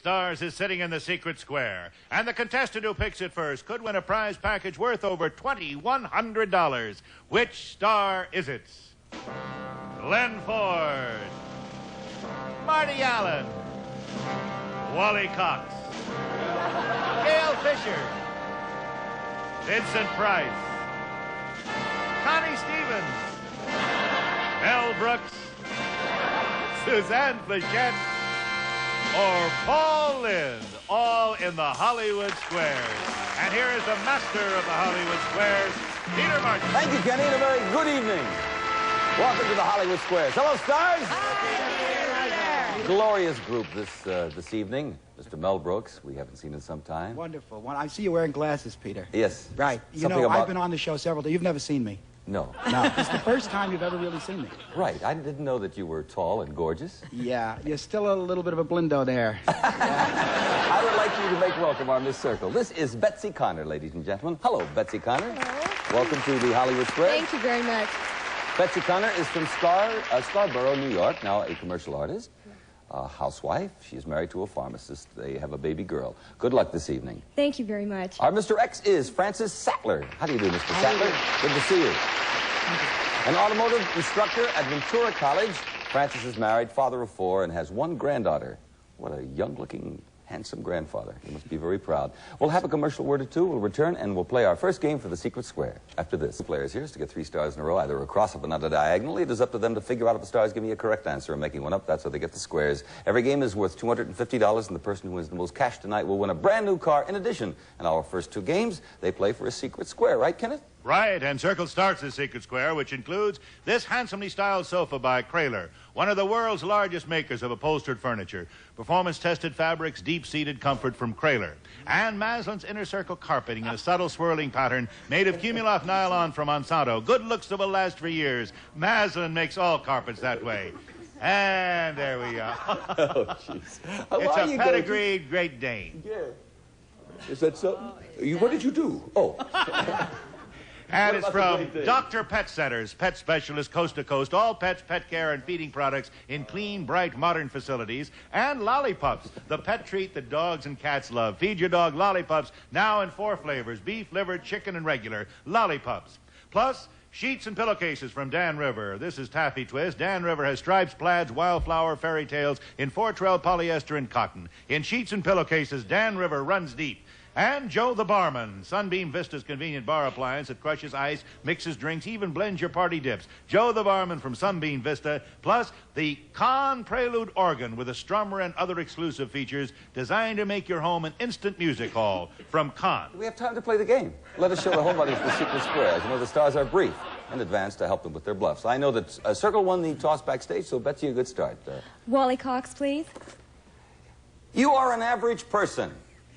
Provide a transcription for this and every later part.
Stars is sitting in the secret square, and the contestant who picks it first could win a prize package worth over $2,100. Which star is it? Glenn Ford, Marty Allen, Wally Cox, Gail Fisher, Vincent Price, Connie Stevens, Mel Brooks, Suzanne Pleshette, or Paul Lynde, all in the Hollywood Squares. And here is the master of the Hollywood Squares, Peter Martin. Thank you, Kenny, and a very good evening. Welcome to the Hollywood Squares. Hello, stars. Hi. Glorious group this evening. Mr. Mel Brooks, we haven't seen in some time. Wonderful. Well, I see you wearing glasses, Peter. Yes. Right. You know, I've been on the show several times. You've never seen me. No. No. It's the first time you've ever really seen me. Right. I didn't know that you were tall and gorgeous. Yeah. You're still a little bit of a blindo there. Yeah. I would like you to make welcome our Miss Circle. This is Betsy Connor, ladies and gentlemen. Hello, Betsy Connor. Hello. Welcome to the Hollywood Square. Thank you very much. Betsy Connor is from Scarborough, New York, now a commercial artist, a housewife. She's married to a pharmacist. They have a baby girl. Good luck this evening. Thank you very much. Our Mr. X is Francis Sattler. How do you do, Mr. Sattler? Good to see you. An automotive instructor at Ventura College. Francis is married, father of 4, and has 1 granddaughter. What a young-looking, handsome grandfather. He must be very proud. We'll have a commercial word or two. We'll return, and we'll play our first game for the Secret Square. After this, the players here is to get 3 stars in a row, either across, up, and not diagonally. It is up to them to figure out if the stars give me a correct answer. And making one up, that's how they get the squares. Every game is worth $250, and the person who wins the most cash tonight will win a brand new car in addition. In our first 2 games, they play for a Secret Square. Right, Kenneth? Right, and Circle starts the secret square, which includes this handsomely styled sofa by Kraler, one of the world's largest makers of upholstered furniture. Performance-tested fabrics, deep-seated comfort from Kraler. And Maslin's inner circle carpeting in a subtle swirling pattern made of Cumuloff nylon from Monsanto. Good looks that will last for years. Maslin makes all carpets that way. And there we are. Oh, jeez. It's a pedigreed Great Dane. Yeah. Is that so? What did you do? Oh. And it's from Dr. Pet Centers, pet specialist coast to coast, all pets, pet care, and feeding products in clean, bright, modern facilities. And Lollipops, the pet treat that dogs and cats love. Feed your dog Lollipops, now in 4 flavors, beef, liver, chicken, and regular. Lollipops. Plus, sheets and pillowcases from Dan River. This is Taffy Twist. Dan River has stripes, plaids, wildflower, fairy tales in 412 polyester and cotton. In sheets and pillowcases, Dan River runs deep. And Joe the Barman, Sunbeam Vista's convenient bar appliance that crushes ice, mixes drinks, even blends your party dips. Joe the Barman from Sunbeam Vista, plus the Con Prelude organ with a strummer and other exclusive features designed to make your home an instant music hall from Con. We have time to play the game. Let us show the home audience the secret square. As you know, the stars are brief in advance to help them with their bluffs. I know that Circle won the toss backstage, so Betsy, a good start. Wally Cox, please. You are an average person.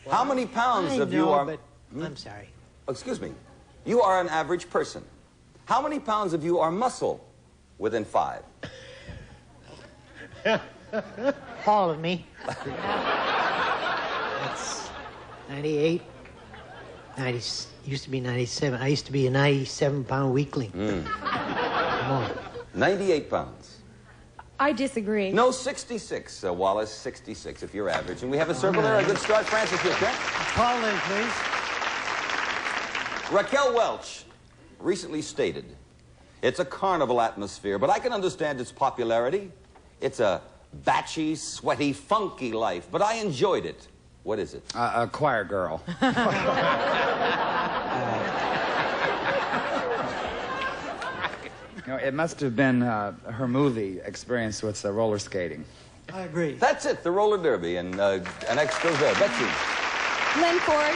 How many pounds of you are... I'm sorry. Excuse me. You are an average person. How many pounds of you are muscle within 5? All of me. That's 98. 90, used to be 97. I used to be a 97-pound weakling. Come on. 98 pounds. I disagree. No, 66, Wallace, 66 if you're average. And we have a circle there. A good start. Francis, you okay? Paul Lynde, please. Raquel Welch recently stated, it's a carnival atmosphere, but I can understand its popularity. It's a batchy, sweaty, funky life, but I enjoyed it. What is it? A choir girl. You know, it must have been her movie experience with roller skating. I agree. That's it, the roller derby, and X goes there. Betsy. Glenn Ford.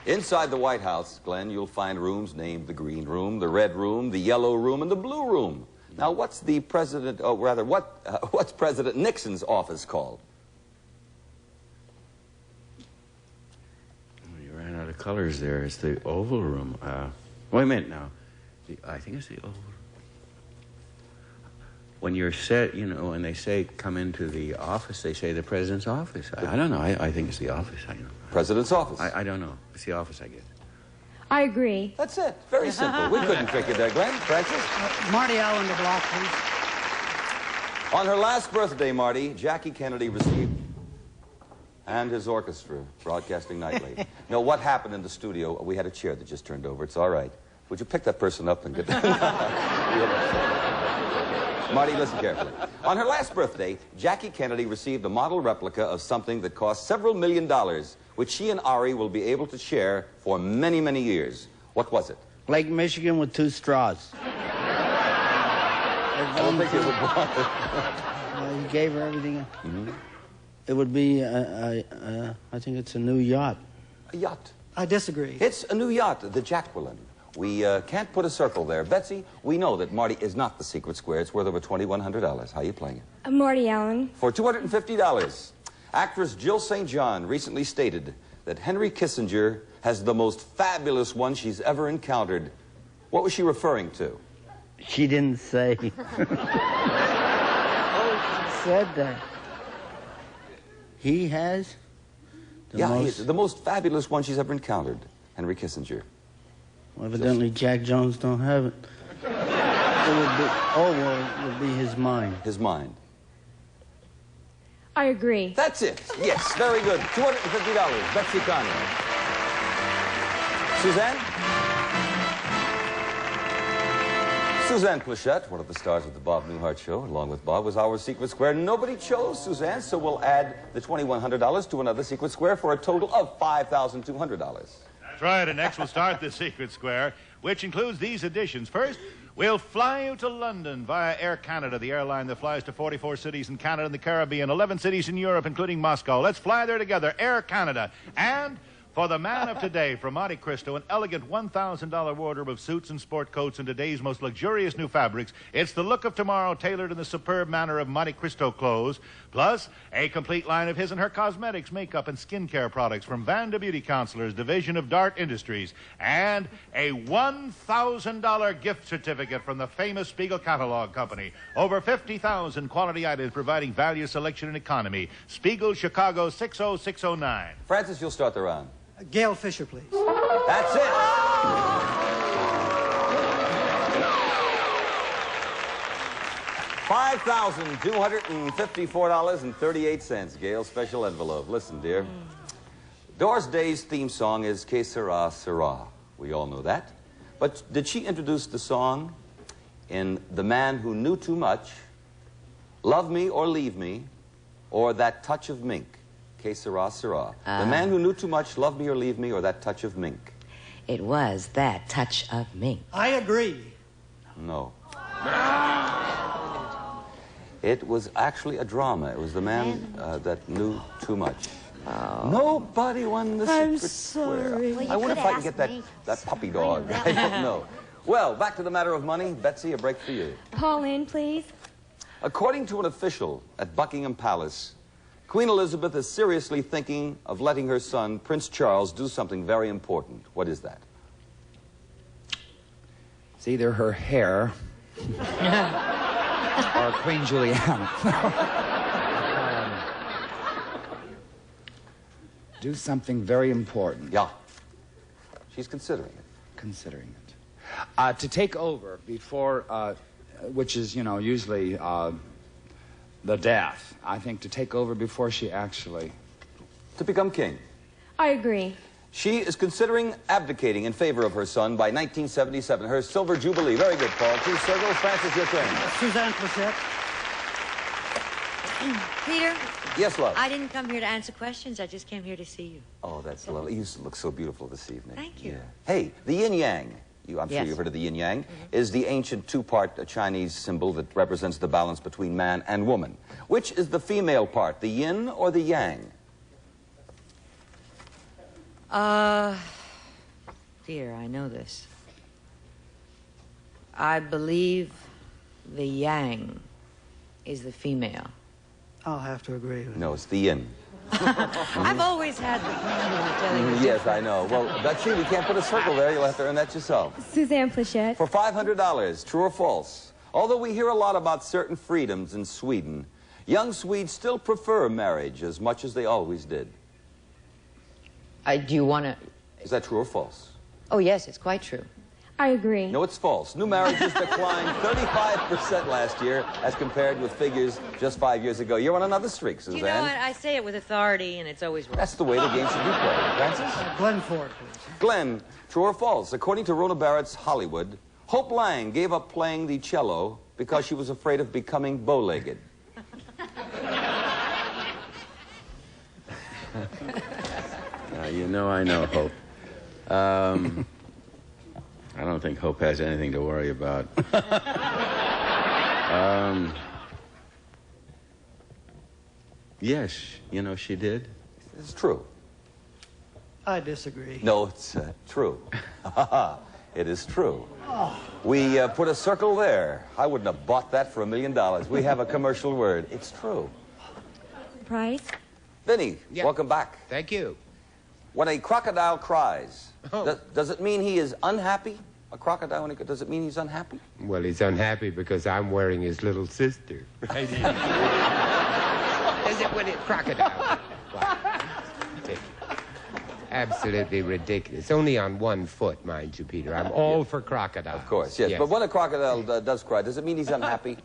Inside the White House, Glenn, you'll find rooms named the Green Room, the Red Room, the Yellow Room, and the Blue Room. Now, what's the president, what's President Nixon's office called? Oh, you ran out of colors there. It's the Oval Room. Wait a minute now. I think it's the Oval. When you're set, you know, when they say come into the office, they say the president's office. I don't know. I think it's the office. I know. President's office. I don't know. It's the office, I guess. I agree. That's it. Very simple. We couldn't trick you there, Glenn. Francis? Marty Allen, the block, please. On her last birthday, Marty, Jackie Kennedy received... And his orchestra, broadcasting nightly. No, what happened in the studio? We had a chair that just turned over. It's all right. Would you pick that person up and get... Marty, listen carefully. On her last birthday, Jackie Kennedy received a model replica of something that cost several $1 million, which she and Ari will be able to share for many, many years. What was it? Lake Michigan with 2 straws. I don't think it would want it. Well, he gave her everything. Mm-hmm. It would be, I think it's a new yacht. A yacht. I disagree. It's a new yacht, the Jacqueline. We can't put a circle there. Betsy, we know that Marty is not the secret square. It's worth over $2,100. How are you playing it? Marty Allen. For $250. Actress Jill St. John recently stated that Henry Kissinger has the most fabulous one she's ever encountered. What was she referring to? She didn't say. Oh, she said that. He has the most fabulous one she's ever encountered, Henry Kissinger. Well, evidently, Jack Jones don't have it. It would be his mind. His mind. I agree. That's it. Yes, very good. $250. Betsy Connie. Suzanne? Suzanne Pleshette, one of the stars of the Bob Newhart Show, along with Bob, was our secret square. Nobody chose Suzanne, so we'll add the $2,100 to another secret square for a total of $5,200. That's right, and next we'll start the secret square, which includes these additions. First, we'll fly you to London via Air Canada, the airline that flies to 44 cities in Canada and the Caribbean, 11 cities in Europe, including Moscow. Let's fly there together, Air Canada. And for the man of today, from Monte Cristo, an elegant $1,000 wardrobe of suits and sport coats and today's most luxurious new fabrics. It's the look of tomorrow tailored in the superb manner of Monte Cristo clothes, plus a complete line of his and her cosmetics, makeup, and skincare products from Vanda Beauty Counselors, division of Dart Industries, and a $1,000 gift certificate from the famous Spiegel Catalog Company. Over 50,000 quality items providing value, selection, and economy. Spiegel, Chicago, 60609. Francis, you'll start the round. Gail Fisher, please. That's it. $5,254.38. Gail's special envelope. Listen, dear. Doris Day's theme song is Que Sera, Sera. We all know that. But did she introduce the song in The Man Who Knew Too Much, Love Me or Leave Me, or That Touch of Mink? Que sera, sera. The Man Who Knew Too Much, Love Me or Leave Me, or That Touch of Mink? It was That Touch of Mink. I agree. No. It was actually a drama. It was The Man That Knew Too Much. Oh. Nobody won the secret square. Well, I wonder if I can get that puppy dog. I don't know. Well, back to the matter of money. Betsy, a break for you. Pauline, please. According to an official at Buckingham Palace, Queen Elizabeth is seriously thinking of letting her son, Prince Charles, do something very important. What is that? It's either her hair or Queen Juliana. Do something very important. Yeah. She's considering it. Considering it. To take over before, which is, usually the death. I think to take over before she actually... To become king. I agree. She is considering abdicating in favor of her son by 1977, her silver jubilee. Very good, Paul. 2 circles. Francis, your turn. Suzanne Pleshette. Peter? Yes, love? I didn't come here to answer questions. I just came here to see you. Oh, that's lovely. You look so beautiful this evening. Thank you. Yeah. Hey, the yin-yang. I'm sure you've heard of the yin-yang, is the ancient 2-part Chinese symbol that represents the balance between man and woman. Which is the female part, the yin or the yang? Dear, I know this. I believe the yang is the female. I'll have to agree with you. No, it's the yin. I've always had the problem of telling you. Yes, I know. Well, Betsy, we can't put a circle there. You'll have to earn that yourself. Suzanne Pleshette. For $500, true or false? Although we hear a lot about certain freedoms in Sweden, young Swedes still prefer marriage as much as they always did. Do you want to... Is that true or false? Oh, yes, it's quite true. I agree. No, it's false. New marriages declined 35% last year as compared with figures just 5 years ago. You're on another streak, Suzanne. You know what? I say it with authority, and it's always wrong. That's the way the game should be played. Francis? Glenn Ford, please. Glenn, true or false? According to Rona Barrett's Hollywood, Hope Lang gave up playing the cello because she was afraid of becoming bow-legged. You know I know Hope. I don't think Hope has anything to worry about. Yes, you know, she did. It's true. I disagree. No, it's true. It is true. We put a circle there. I wouldn't have bought that for $1 million. We have a commercial word. It's true. Price? Vinny, Yeah. welcome back. Thank you. When a crocodile cries, does it mean he is unhappy? A crocodile, when does it mean he's unhappy? Well, he's unhappy because I'm wearing his little sister. Right here. Is it when it crocodile? Wow. Absolutely ridiculous. Only on one foot, mind you, Peter. I'm all for crocodiles. Of course, yes. But when a crocodile does cry, does it mean he's unhappy?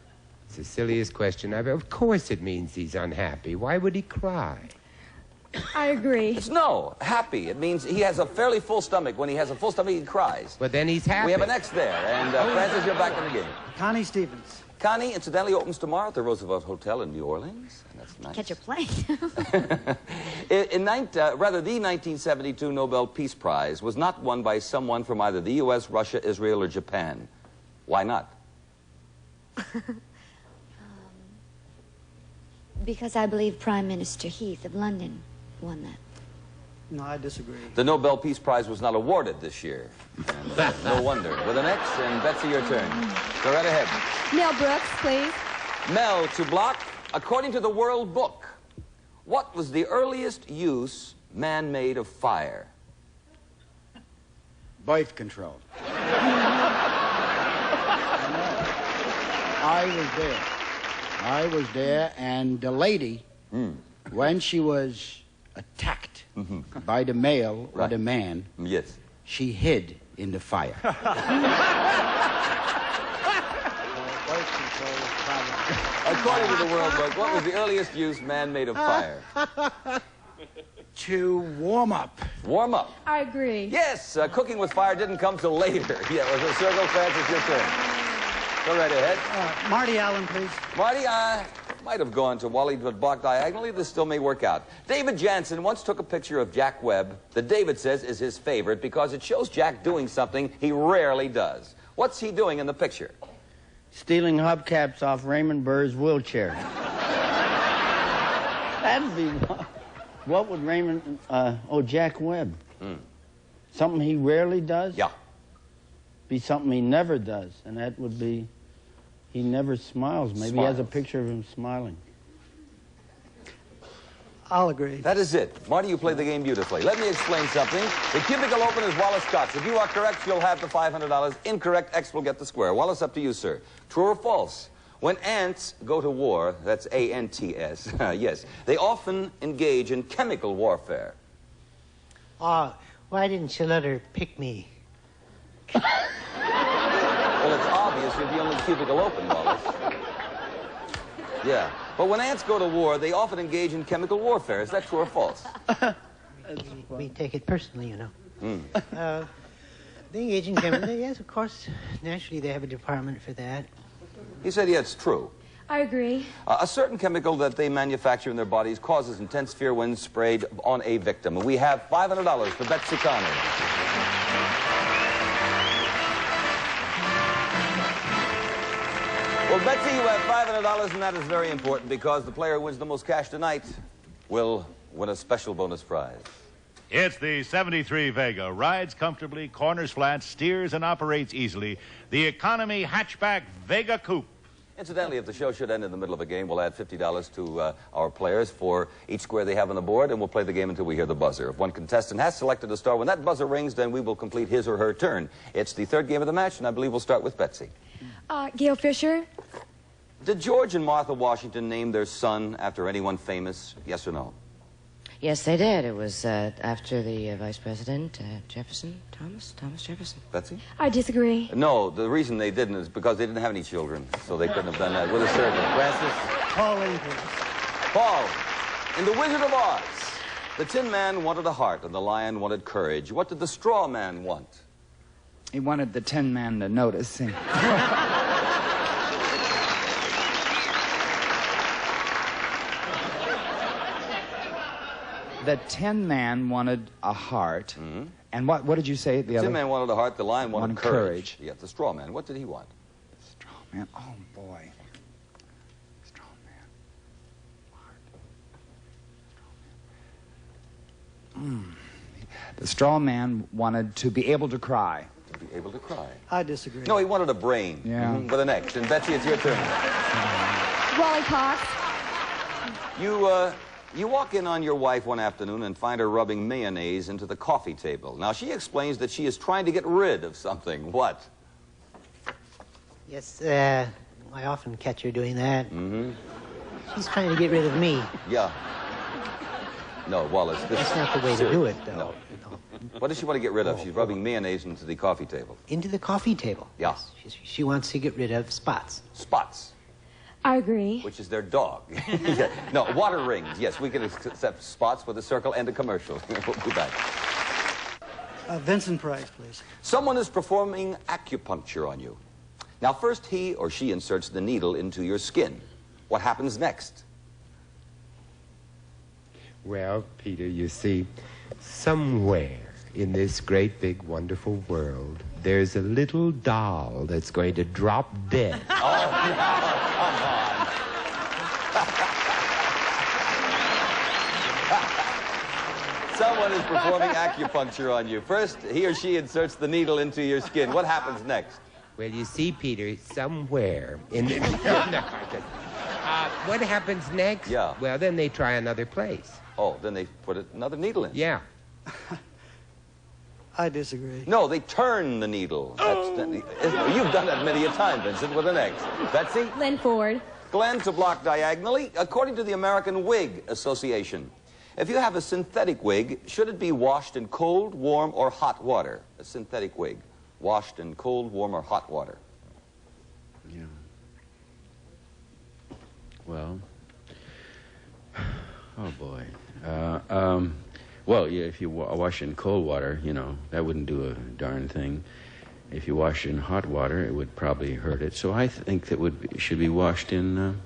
It's the silliest question I've ever... Of course it means he's unhappy. Why would he cry? I agree. It's no, happy. It means he has a fairly full stomach. When he has a full stomach, he cries. But then he's happy. We have an X there. And Francis, you're back in the game. Connie Stevens. Connie, incidentally, opens tomorrow at the Roosevelt Hotel in New Orleans. And that's nice. Catch a plane. The 1972 Nobel Peace Prize was not won by someone from either the U.S., Russia, Israel, or Japan. Why not? Because I believe Prime Minister Heath of London won that. No, I disagree. The Nobel Peace Prize was not awarded this year. And, no wonder. With an X, and Betsy, your turn. Go right ahead. Mel Brooks, please. Mel, to block. According to the World Book, what was the earliest use man made of fire? Birth control. I was there, and the lady, when she was attacked by the male or the man, yes, she hid in the fire. According to the World Book, what was the earliest use man made of fire? To warm up. Warm up. I agree. Yes, cooking with fire didn't come till later. Yeah, it was a circle. Francis, your turn. Go right ahead. Marty Allen, please. Marty, I might have gone to Wally, but blocked diagonally. This still may work out. David Jansen once took a picture of Jack Webb that David says is his favorite because it shows Jack doing something he rarely does. What's he doing in the picture? Stealing hubcaps off Raymond Burr's wheelchair. That'd be... What would Raymond... Jack Webb. Something he rarely does? Yeah. Be something he never does, and that would be... He never smiles. Maybe he has a picture of him smiling. I'll agree. That is it. Marty, you played the game beautifully. Let me explain something. The cubicle open is Wallace Cox. If you are correct, you'll have the $500. Incorrect, X will get the square. Wallace, up to you, sir. True or false? When ants go to war, that's A-N-T-S, yes, they often engage in chemical warfare. Why didn't you let her pick me? Well, it's obvious you're the only cubicle open, Wallace. Yeah. But when ants go to war, they often engage in chemical warfare. Is that true or false? We take it personally, you know. They engage in chemical... Yes, of course. Naturally, they have a department for that. He said, yeah, it's true. I agree. A certain chemical that they manufacture in their bodies causes intense fear when sprayed on a victim. We have $500 for Betsy Connor. Well, Betsy, you have $500, and that is very important because the player who wins the most cash tonight will win a special bonus prize. It's the 73 Vega. Rides comfortably, corners flat, steers and operates easily. The economy hatchback Vega Coupe. Incidentally, if the show should end in the middle of a game, we'll add $50 to our players for each square they have on the board, and we'll play the game until we hear the buzzer. If one contestant has selected a star, when that buzzer rings, then we will complete his or her turn. It's the third game of the match, and I believe we'll start with Betsy. Gail Fisher? Did George and Martha Washington name their son after anyone famous? Yes or no? Yes, they did. It was after the vice president, Jefferson, Thomas Jefferson. Betsy? I disagree. No, the reason they didn't is because they didn't have any children, so they couldn't have done that with a circle. Francis? Paul Lynde. Paul, in The Wizard of Oz, the Tin Man wanted a heart and the Lion wanted courage. What did the Straw Man want? He wanted the Tin Man to notice him. The Tin Man wanted a heart. Mm-hmm. And what did you say? The Tin Man wanted a heart, the Lion wanted courage. courage. Yeah, the Straw Man, what did he want? The Straw Man, oh boy. Straw Man. Heart. The Straw Man wanted to be able to cry. To be able to cry. I disagree. No, he wanted a brain. Yeah. With an X. And Betsy, it's your turn. Wally Cox. You walk in on your wife one afternoon and find her rubbing mayonnaise into the coffee table. Now, she explains that she is trying to get rid of something. What? Yes, I often catch her doing that. Mm-hmm. She's trying to get rid of me. Yeah. No, Wallace, this That's not the way to do it, though. No. What does she want to get rid of? She's rubbing mayonnaise into the coffee table. Into the coffee table? Yeah. Yes. She wants to get rid of spots. Spots. I agree. Which is their dog. Yeah. No, water rings. Yes, we can accept spots with a circle and a commercial. We'll be back. Vincent Price, please. Someone is performing acupuncture on you. Now, first he or she inserts the needle into your skin. What happens next? Well, Peter, you see, somewhere in this great, big, wonderful world, there's a little doll that's going to drop dead. Oh, come on. Someone is performing acupuncture on you. First, he or she inserts the needle into your skin. What happens next? Well, you see, Peter, somewhere in the... what happens next? Yeah. Well, then they try another place. Oh, then they put another needle in. Yeah. I disagree. No, they turn the needle. You've done that many a time, Vincent, with an X. Betsy? Lynde Ford. Glenn to block diagonally. According to the American Wig Association, if you have a synthetic wig, should it be washed in cold, warm, or hot water? A synthetic wig. Washed in cold, warm, or hot water. Yeah. Well. Oh, boy. Well, yeah, if you wash it in cold water, you know, that wouldn't do a darn thing. If you wash it in hot water, it would probably hurt it. So I think that should be washed in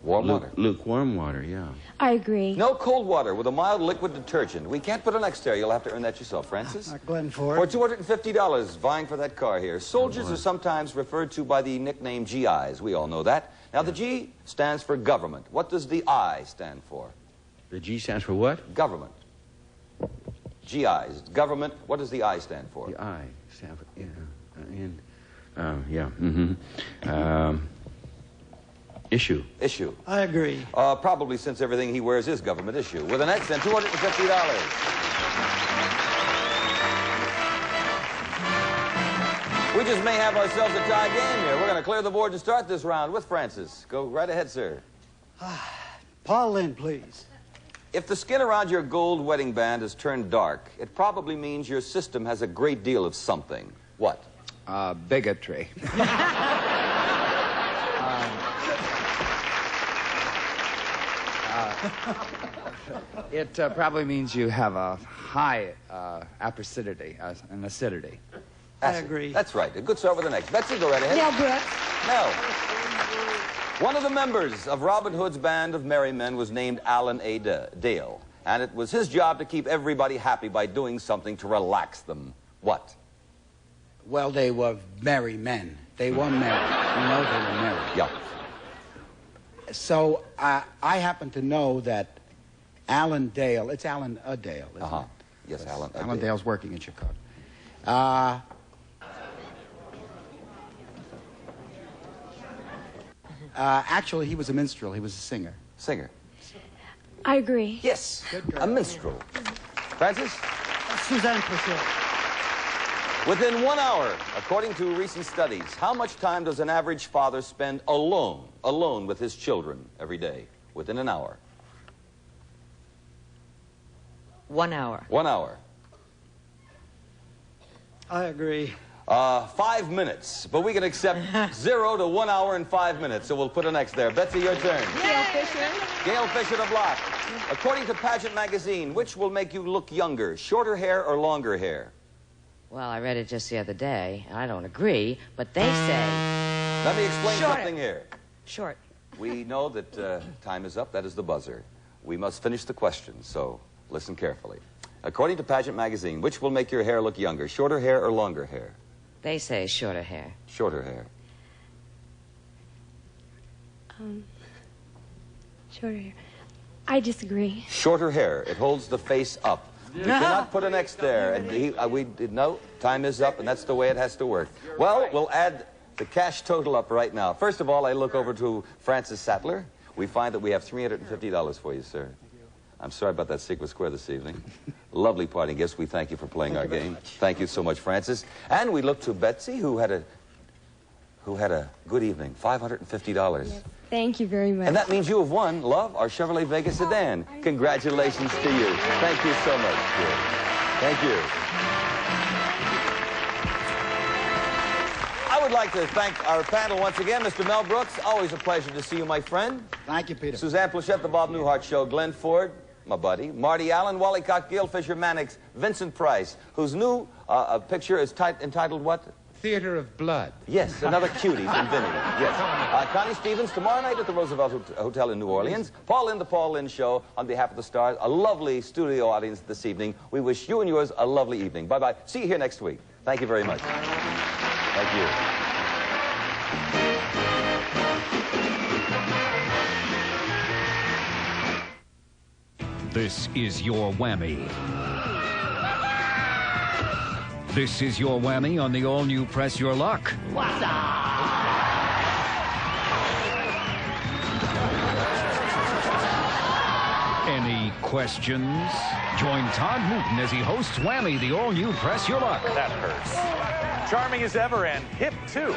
warm water. Lukewarm water, yeah. I agree. No cold water with a mild liquid detergent. We can't put an X there. You'll have to earn that yourself, Francis. Glenn Ford. For $250, vying for that car here. Soldiers are sometimes referred to by the nickname GIs. We all know that. Now, the G stands for government. What does the I stand for? The G stands for what? Government. GIs. Government. What does the I stand for? The I stands for, yeah. Issue. Issue. I agree. Probably since everything he wears is government issue. With an X and $250. We just may have ourselves a tie game here. We're going to clear the board to start this round with Francis. Go right ahead, sir. Paul Lynde, please. If the skin around your gold wedding band has turned dark, it probably means your system has a great deal of something. What? Bigotry. It probably means you have a high acidity, an acidity. I agree. That's right. A good start with the next. Betsy, go right ahead. Mel Brooks. Mel. One of the members of Robin Hood's band of merry men was named Alan A. Dale, and it was his job to keep everybody happy by doing something to relax them. What? Well, they were merry men. They were merry. You know, they were merry. Yeah. So I happen to know that Alan Dale, it's Alan a Dale, isn't it? Yes, Alan. Alan Dale's working in Chicago. Actually, he was a minstrel. He was a singer. Singer. I agree. Yes, a minstrel. Francis? Suzanne Pleshette. Within 1 hour, according to recent studies, how much time does an average father spend alone with his children every day? Within an hour. 1 hour. 1 hour. I agree. 5 minutes, but we can accept 0 to 1 hour and 5 minutes, so we'll put an X there. Betsy, your turn. Gail Fisher. Gail Fisher to block. According to Pageant magazine, which will make you look younger, shorter hair or longer hair? Well, I read it just the other day, and I don't agree, but they say... Let me explain Shorter. something here. Short. We know that time is up. That is the buzzer. We must finish the question, so listen carefully. According to Pageant magazine, which will make your hair look younger, shorter hair or longer hair? They say shorter hair. Shorter hair. Shorter hair. I disagree. Shorter hair. It holds the face up. You cannot put an X there. And no, time is up, and that's the way it has to work. Well, we'll add the cash total up right now. First of all, I look over to Francis Sattler. We find that we have $350 for you, sir. I'm sorry about that secret square this evening. Lovely parting gifts. We thank you for playing our game. Thank you so much, Francis. And we look to Betsy, who had a good evening. $550. Yes. Thank you very much. And that means you have won, love, our Chevrolet Vega sedan. Congratulations to you. Thank you so much, dear. Thank you. I would like to thank our panel once again. Mr. Mel Brooks, always a pleasure to see you, my friend. Thank you, Peter. Suzanne Pleshette, The Bob Newhart Show. Glenn Ford, my buddy. Marty Allen, Wally Cox, Gail Fisher, Mannix, Vincent Price, whose new picture is entitled what? Theater of Blood. Yes, another cutie from Vinny. Yes. Connie Stevens, tomorrow night at the Roosevelt Hotel in New Orleans. Paul Lynde, The Paul Lynde Show, on behalf of the stars. A lovely studio audience this evening. We wish you and yours a lovely evening. Bye-bye. See you here next week. Thank you very much. Thank you. This is your whammy. This is your whammy on the all-new Press Your Luck. What's up? Any questions? Join Todd Newton as he hosts Whammy, the all-new Press Your Luck. That hurts. Charming as ever and hip, too.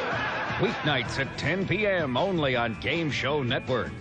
Weeknights at 10 p.m. only on Game Show Network.